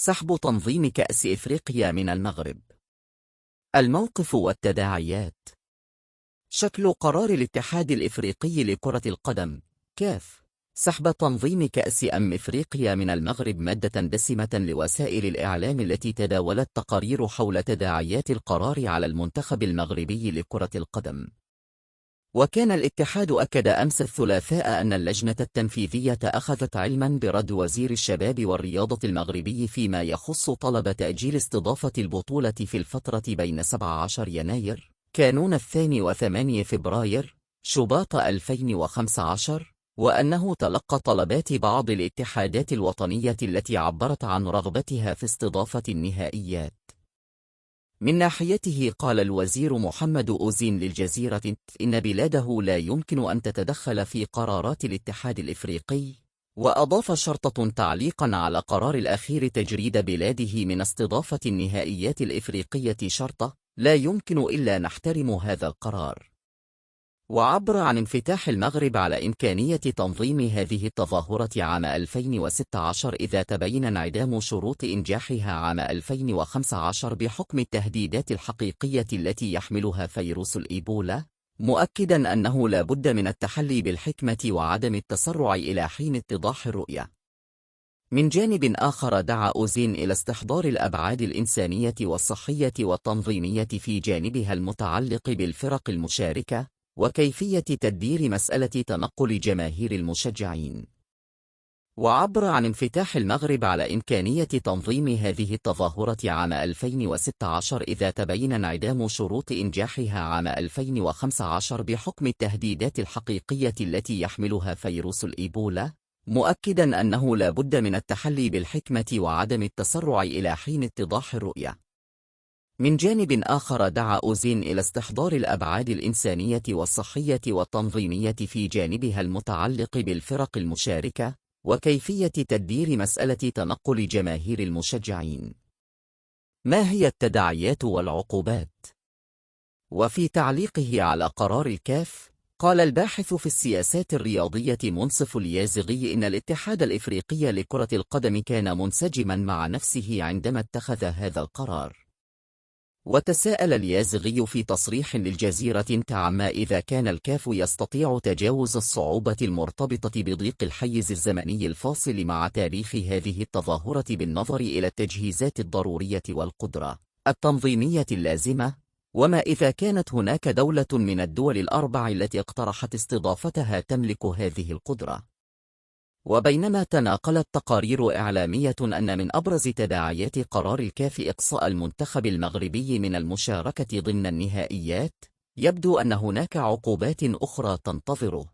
سحب تنظيم كأس إفريقيا من المغرب. الموقف والتداعيات. شكل قرار الاتحاد الإفريقي لكرة القدم كاف سحب تنظيم كأس إفريقيا من المغرب مادة دسمة لوسائل الإعلام التي تداولت تقارير حول تداعيات القرار على المنتخب المغربي لكرة القدم. وكان الاتحاد أكد أمس الثلاثاء أن اللجنة التنفيذية أخذت علما برد وزير الشباب والرياضة المغربي فيما يخص طلب تأجيل استضافة البطولة في الفترة بين 17 يناير كانون 2 و8 فبراير شباط 2015، وأنه تلقى طلبات بعض الاتحادات الوطنية التي عبرت عن رغبتها في استضافة النهائيات. من ناحيته قال الوزير محمد أوزين للجزيرة إن بلاده لا يمكن أن تتدخل في قرارات الاتحاد الإفريقي، وأضاف شرطة تعليقا على قرار الأخير تجريد بلاده من استضافة النهائيات الإفريقية شرطة لا يمكن إلا نحترم هذا القرار. وعبر عن انفتاح المغرب على إمكانية تنظيم هذه التظاهرة عام 2016 إذا تبين انعدام شروط إنجاحها عام 2015 بحكم التهديدات الحقيقية التي يحملها فيروس الإيبولا، مؤكدا أنه لا بد من التحلي بالحكمة وعدم التسرع إلى حين اتضاح الرؤية. من جانب آخر دعا أوزين إلى استحضار الأبعاد الإنسانية والصحية والتنظيمية في جانبها المتعلق بالفرق المشاركة وكيفية تدبير مسألة تنقل جماهير المشجعين. وعبر عن انفتاح المغرب على إمكانية تنظيم هذه التظاهرة عام 2016 إذا تبين انعدام شروط إنجاحها عام 2015 بحكم التهديدات الحقيقية التي يحملها فيروس الإيبولا، مؤكدا أنه لا بد من التحلي بالحكمة وعدم التسرع إلى حين اتضاح الرؤية. من جانب آخر دعا أوزين إلى استحضار الأبعاد الإنسانية والصحية والتنظيمية في جانبها المتعلق بالفرق المشاركة وكيفية تدبير مسألة تنقل جماهير المشجعين. ما هي التداعيات والعقوبات؟ وفي تعليقه على قرار الكاف، قال الباحث في السياسات الرياضية منصف اليازغي إن الاتحاد الإفريقي لكرة القدم كان منسجما مع نفسه عندما اتخذ هذا القرار. وتساءل اليازغي في تصريح للجزيرة عما إذا كان الكاف يستطيع تجاوز الصعوبة المرتبطة بضيق الحيز الزمني الفاصل مع تاريخ هذه التظاهرة بالنظر إلى التجهيزات الضرورية والقدرة التنظيمية اللازمة، وما إذا كانت هناك دولة من الدول الأربع التي اقترحت استضافتها تملك هذه القدرة. وبينما تناقلت تقارير إعلامية أن من أبرز تداعيات قرار الكاف إقصاء المنتخب المغربي من المشاركة ضمن النهائيات، يبدو أن هناك عقوبات أخرى تنتظره.